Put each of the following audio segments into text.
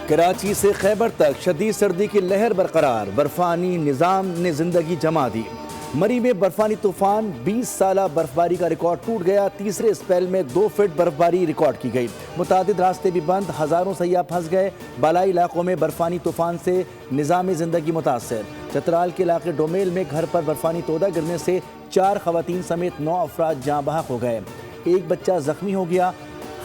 کراچی سے خیبر تک شدید سردی کی لہر برقرار، برفانی نظام نے زندگی جما دی۔ مری میں برفانی طوفان، 20 سالہ برفباری کا ریکارڈ ٹوٹ گیا، تیسرے اسپیل میں 2 فٹ برفباری ریکارڈ کی گئی۔ متعدد راستے بھی بند، ہزاروں سیاح پھنس گئے۔ بالائی علاقوں میں برفانی طوفان سے نظام زندگی متاثر۔ چترال کے علاقے ڈومیل میں گھر پر برفانی تودہ گرنے سے 4 خواتین سمیت 9 افراد جاں بحق ہو گئے، ایک بچہ زخمی ہو گیا۔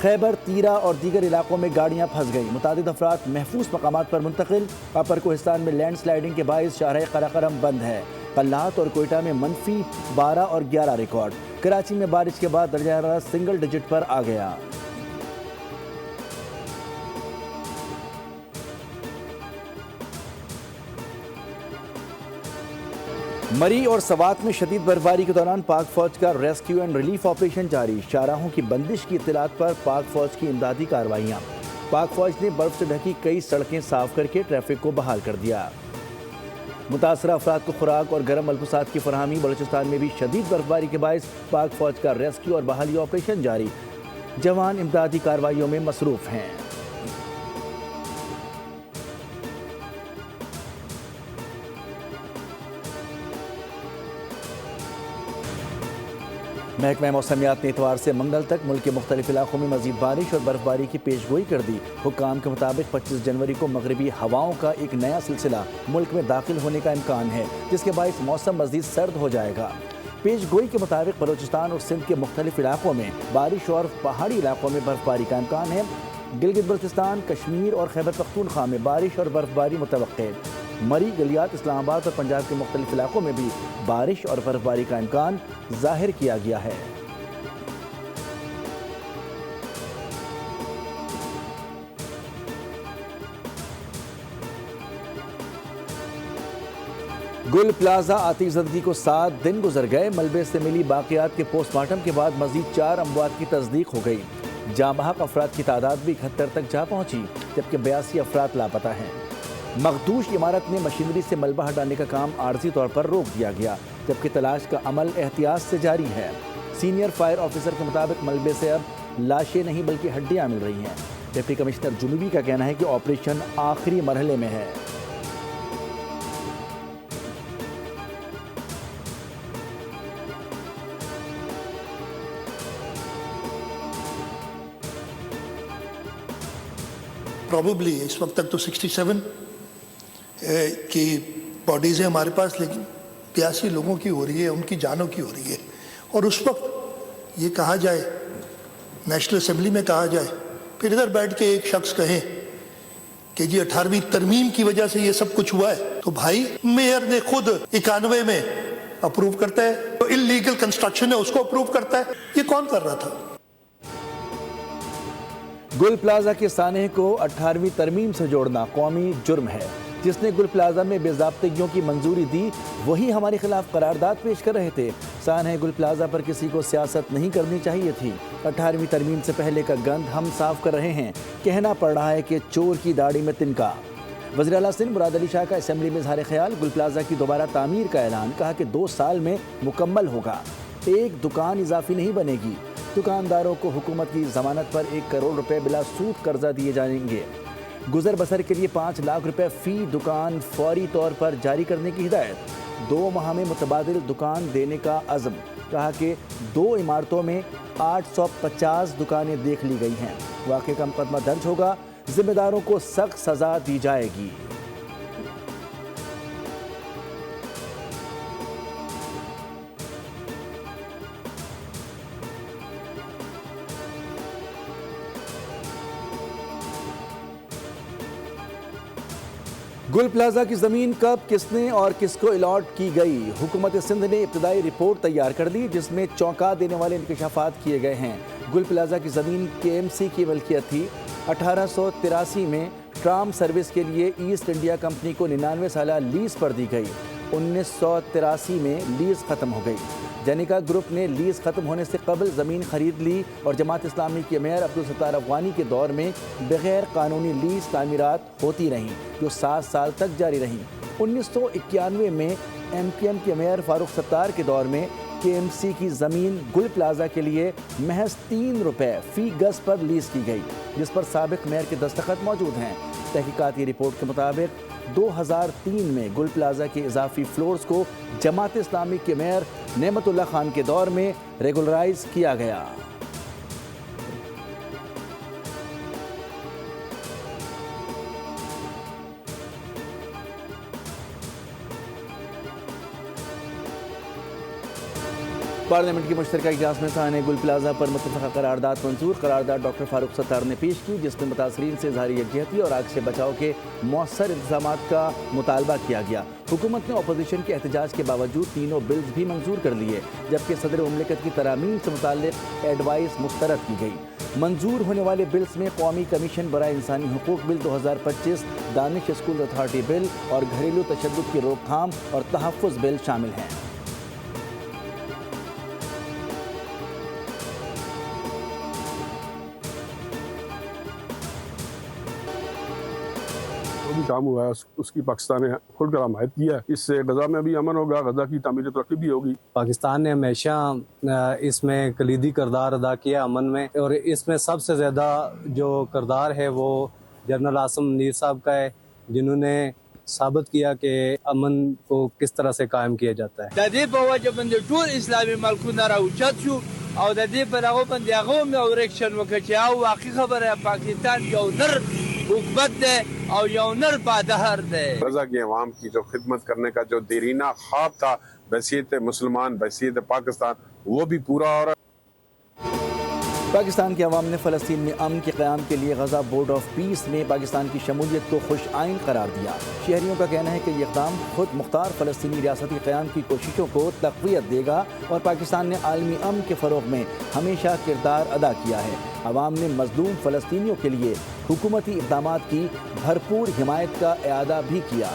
خیبر، تیرہ اور دیگر علاقوں میں گاڑیاں پھنس گئیں، متعدد افراد محفوظ مقامات پر منتقل۔ اپر کوہستان میں لینڈ سلائیڈنگ کے باعث شاہراہ قراقرم بند ہے۔ قلات اور کوئٹہ میں -12 اور 11 ریکارڈ۔ کراچی میں بارش کے بعد درجہ حرارت سنگل ڈیجٹ پر آ گیا۔ مری اور سوات میں شدید برفباری کے دوران پاک فوج کا ریسکیو اینڈ ریلیف آپریشن جاری۔ شاہراہوں کی بندش کی اطلاعات پر پاک فوج کی امدادی کارروائیاں۔ پاک فوج نے برف سے ڈھکی کئی سڑکیں صاف کر کے ٹریفک کو بحال کر دیا۔ متاثرہ افراد کو خوراک اور گرم ملبوسات کی فراہمی۔ بلوچستان میں بھی شدید برفباری کے باعث پاک فوج کا ریسکیو اور بحالی آپریشن جاری، جوان امدادی کارروائیوں میں مصروف ہیں۔ محکمہ موسمیات نے اتوار سے منگل تک ملک کے مختلف علاقوں میں مزید بارش اور برفباری کی پیش گوئی کر دی۔ حکام کے مطابق 25 جنوری کو مغربی ہواؤں کا ایک نیا سلسلہ ملک میں داخل ہونے کا امکان ہے، جس کے باعث موسم مزید سرد ہو جائے گا۔ پیش گوئی کے مطابق بلوچستان اور سندھ کے مختلف علاقوں میں بارش اور پہاڑی علاقوں میں برفباری کا امکان ہے۔ گلگت بلتستان، کشمیر اور خیبر پختونخوا میں بارش اور برفباری متوقع۔ مری، گلیات، اسلام آباد اور پنجاب کے مختلف علاقوں میں بھی بارش اور برفباری کا امکان ظاہر کیا گیا ہے۔ گل پلازہ آتش زدگی کو 7 دن گزر گئے۔ ملبے سے ملی باقیات کے پوسٹ مارٹم کے بعد مزید 4 اموات کی تصدیق ہو گئی۔ جاں بحق افراد کی تعداد بھی 71 تک جا پہنچی، جبکہ 82 افراد لاپتہ ہیں۔ مخدوش عمارت میں مشینری سے ملبہ ہٹانے کا کام عارضی طور پر روک دیا گیا، جبکہ تلاش کا عمل احتیاط سے جاری ہے۔ سینئر فائر آفیسر کے مطابق ملبے سے اب لاشیں نہیں بلکہ ہڈیاں مل رہی ہیں۔ ڈپٹی کمشنر جنوبی کا کہنا ہے کہ آپریشن آخری مرحلے میں ہے۔ پروبیبلی اس وقت تک تو 67 کی باڈیز ہیں ہمارے پاس، لیکن 82 لوگوں کی ہو رہی ہے، ان کی جانوں کی ہو رہی ہے۔ اور اس وقت یہ کہا جائے، نیشنل اسمبلی میں کہا جائے، پھر ادھر بیٹھ کے ایک شخص کہیں کہ جی 18ویں ترمیم کی وجہ سے یہ سب کچھ ہوا ہے، تو بھائی میئر نے خود 91 میں اپروو کرتا ہے، تو انلیگل کنسٹرکشن ہے اس کو اپروو کرتا ہے، یہ کون کر رہا تھا؟ گل پلازہ کے سانحے کو 18ویں ترمیم سے جوڑنا قومی جرم ہے۔ جس نے گل پلازہ میں بے ضابطگیوں کی منظوری دی وہی ہمارے خلاف قرارداد پیش کر رہے تھے۔ سانحہ گل پلازہ پر کسی کو سیاست نہیں کرنی چاہیے تھی۔ 18ویں ترمیم سے پہلے کا گند ہم صاف کر رہے ہیں۔ کہنا پڑ رہا ہے کہ چور کی داڑھی میں تنکا۔ وزیر اعلیٰ سندھ مراد علی شاہ کا اسمبلی میں اظہار خیال۔ گل پلازہ کی دوبارہ تعمیر کا اعلان، کہا کہ 2 سال میں مکمل ہوگا۔ ایک دکان اضافی نہیں بنے گی۔ دکانداروں کو حکومت کی ضمانت پر 1 کروڑ روپے بلا سود قرضہ دیے جائیں گے۔ گزر بسر کے لیے 5 لاکھ روپے فی دکان فوری طور پر جاری کرنے کی ہدایت۔ 2 ماہ میں متبادل دکان دینے کا عزم، کہا کہ 2 عمارتوں میں 850 دکانیں دیکھ لی گئی ہیں۔ واقعے کا مقدمہ درج ہوگا، ذمہ داروں کو سخت سزا دی جائے گی۔ گل پلازہ کی زمین کب، کس نے اور کس کو الاٹ کی گئی؟ حکومت سندھ نے ابتدائی رپورٹ تیار کر دی، جس میں چونکا دینے والے انکشافات کیے گئے ہیں۔ گل پلازہ کی زمین KMC کی ملکیت تھی۔ 1883 میں ٹرام سروس کے لیے ایسٹ انڈیا کمپنی کو 99 سالہ لیز پر دی گئی۔ 1983 میں لیز ختم ہو گئی۔ جنیکا گروپ نے لیز ختم ہونے سے قبل زمین خرید لی اور جماعت اسلامی کے میئر عبدالستار افغانی کے دور میں بغیر قانونی لیز تعمیرات ہوتی رہیں، جو 7 سال تک جاری رہیں۔ 1991 میں MQM کے میئر فاروق ستار کے دور میں KMC کی زمین گل پلازا کے لیے محض 3 روپے فی گز پر لیز کی گئی، جس پر سابق میئر کے دستخط موجود ہیں۔ تحقیقاتی رپورٹ کے مطابق 2003 میں گل پلازا کے اضافی فلورز کو جماعت اسلامی کے میئر نعمت اللہ خان کے دور میں ریگولرائز کیا گیا۔ پارلیمنٹ کی مشترکہ اجلاس میں سانحہ گل پلازا پر متفقہ قرارداد منظور۔ قرارداد ڈاکٹر فاروق ستار نے پیش کی، جس میں متاثرین سے اظہار یکجہتی اور آگ سے بچاؤ کے مؤثر انتظامات کا مطالبہ کیا گیا۔ حکومت نے اپوزیشن کے احتجاج کے باوجود تینوں بلز بھی منظور کر لیے، جبکہ صدر مملکت کی ترامیم سے متعلق ایڈوائس مسترد کی گئی۔ منظور ہونے والے بلز میں قومی کمیشن برائے انسانی حقوق بل 2025، دانش اسکول اتھارٹی بل اور گھریلو تشدد کی روک تھام اور تحفظ بل شامل ہیں۔ بھی کام ہوا ہے اس کی پاکستان نے کھل کر حمایت کیا ہے۔ اس سے غزہ میں بھی امن ہوگا، غزہ کی تعمیر ترقی بھی ہوگی۔ پاکستان نے ہمیشہ اس میں کلیدی کردار ادا کیا امن میں، اور اس میں سب سے زیادہ جو کردار ہے وہ جنرل عاصم منیر صاحب کا ہے، جنہوں نے ثابت کیا کہ امن کو کس طرح سے قائم کیا جاتا ہے۔ د دې په وجه باندې ټول اسلامي ملکونه راوچت شو او د دې په هغه باندې هغه هم یو ریکشن وکړ چې او واقعي خبره پاکستان یو نر حکومت ده او یو نر بادر ده۔ غزہ کے عوام کی جو خدمت کرنے کا جو دیرینہ خواب تھا بحیثیت مسلمان، بحیثیت پاکستان، وہ بھی پورا ہو رہا ہے۔ پاکستان کے عوام نے فلسطین میں امن کے قیام کے لیے غزہ بورڈ آف پیس میں پاکستان کی شمولیت کو خوش آئین قرار دیا۔ شہریوں کا کہنا ہے کہ یہ اقدام خود مختار فلسطینی ریاستی قیام کی کوششوں کو تقویت دے گا اور پاکستان نے عالمی امن کے فروغ میں ہمیشہ کردار ادا کیا ہے۔ عوام نے مظلوم فلسطینیوں کے لیے حکومتی اقدامات کی بھرپور حمایت کا اعادہ بھی کیا۔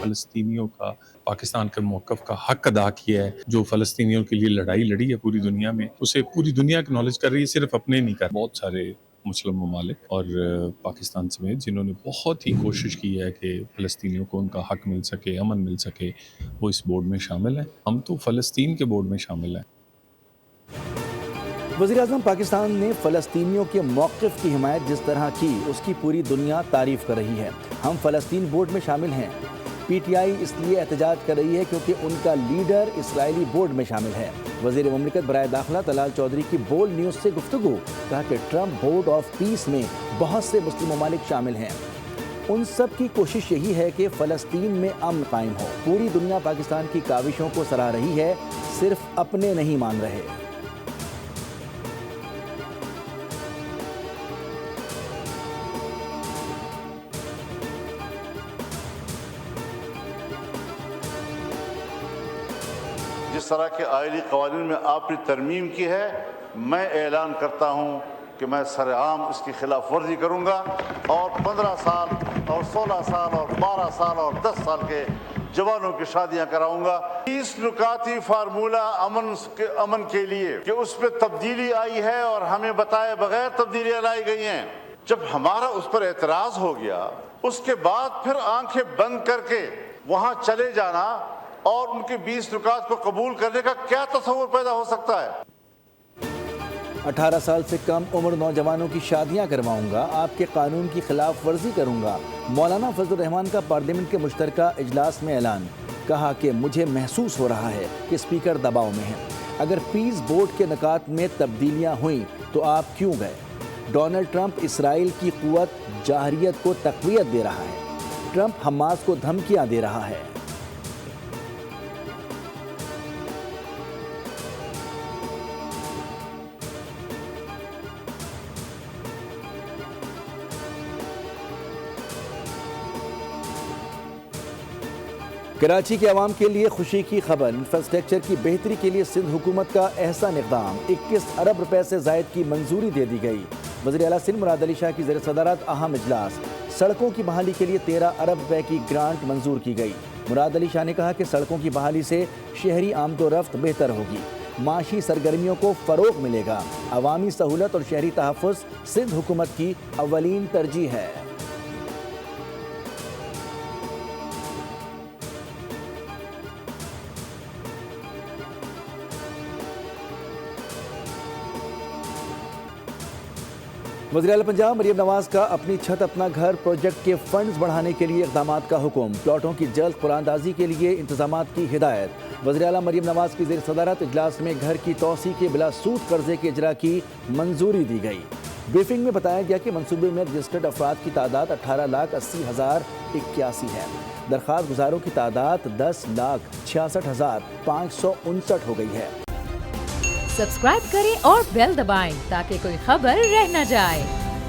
فلسطینیوں کا پاکستان کے موقف کا حق ادا کیا ہے، جو فلسطینیوں کے لیے لڑائی لڑی ہے پوری دنیا میں، اسے پوری دنیا اکنالج کر رہی ہے، صرف اپنے نہیں کر۔ بہت سارے مسلم ممالک اور پاکستان سمیت جنہوں نے بہت ہی کوشش کی ہے کہ فلسطینیوں کو ان کا حق مل سکے، امن مل سکے، وہ اس بورڈ میں شامل ہیں۔ ہم تو فلسطین کے بورڈ میں شامل ہیں۔ وزیراعظم پاکستان نے فلسطینیوں کے موقف کی حمایت جس طرح کی، اس کی پوری دنیا تعریف کر رہی ہے۔ ہم فلسطین بورڈ میں شامل ہیں۔ PTI اس لیے احتجاج کر رہی ہے کیونکہ ان کا لیڈر اسرائیلی بورڈ میں شامل ہے۔ وزیر مملکت برائے داخلہ طلال چودھری کی بول نیوز سے گفتگو، کہا کہ ٹرمپ بورڈ آف پیس میں بہت سے مسلم ممالک شامل ہیں۔ ان سب کی کوشش یہی ہے کہ فلسطین میں امن قائم ہو۔ پوری دنیا پاکستان کی کاوشوں کو سراہ رہی ہے، صرف اپنے نہیں مان رہے۔ جس طرح کے آئلی قوانین میں آپ نے ترمیم کی ہے، میں اعلان کرتا ہوں کہ میں سر عام اس کی خلاف ورزی کروں گا اور 15 سال اور 16 سال اور 12 سال اور 10 سال کے جوانوں کی شادیاں کراؤں گا۔ اس نکاتی فارمولہ امن کے لیے کہ اس پہ تبدیلی آئی ہے اور ہمیں بتائے بغیر تبدیلیاں لائی گئی ہیں، جب ہمارا اس پر اعتراض ہو گیا، اس کے بعد پھر آنکھیں بند کر کے وہاں چلے جانا اور ان کے 20 نکات کو قبول کرنے کا کیا تصور پیدا ہو سکتا ہے؟ 18 سال سے کم عمر نوجوانوں کی شادیاں کرواؤں گا، آپ کے قانون کی خلاف ورزی کروں گا۔ مولانا فضل الرحمان کا پارلیمنٹ کے مشترکہ اجلاس میں اعلان، کہا کہ مجھے محسوس ہو رہا ہے کہ اسپیکر دباؤ میں ہیں۔ اگر پیس بورڈ کے نکات میں تبدیلیاں ہوئیں تو آپ کیوں گئے؟ ڈونلڈ ٹرمپ اسرائیل کی قوت جاہریت کو تقویت دے رہا ہے۔ ٹرمپ حماس کو دھمکیاں دے رہا ہے۔ کراچی کے عوام کے لیے خوشی کی خبر، انفراسٹرکچر کی بہتری کے لیے سندھ حکومت کا احسن اقدام، 21 ارب روپے سے زائد کی منظوری دے دی گئی۔ وزیر اعلیٰ سندھ مراد علی شاہ کی زیر صدارت اہم اجلاس، سڑکوں کی بحالی کے لیے 13 ارب روپے کی گرانٹ منظور کی گئی۔ مراد علی شاہ نے کہا کہ سڑکوں کی بحالی سے شہری آمد و رفت بہتر ہوگی۔ معاشی سرگرمیوں کو فروغ ملے گا۔ عوامی سہولت اور شہری تحفظ سندھ حکومت کی اولین ترجیح ہے۔ وزیر اعلیٰ پنجاب مریم نواز کا اپنی چھت اپنا گھر پروجیکٹ کے فنڈز بڑھانے کے لیے اقدامات کا حکم، پلاٹوں کی جلد قراردادی کے لیے انتظامات کی ہدایت۔ وزیر اعلیٰ مریم نواز کی زیر صدارت اجلاس میں گھر کی توسیع کے بلا سود قرضے کے اجرا کی منظوری دی گئی۔ بریفنگ میں بتایا گیا کہ منصوبے میں رجسٹرڈ افراد کی تعداد 18,80,081 ہے۔ درخواست گزاروں کی تعداد 10,66,559 ہو گئی ہے۔ سبسکرائب کریں اور بیل دبائیں تاکہ کوئی خبر رہ نہ جائے۔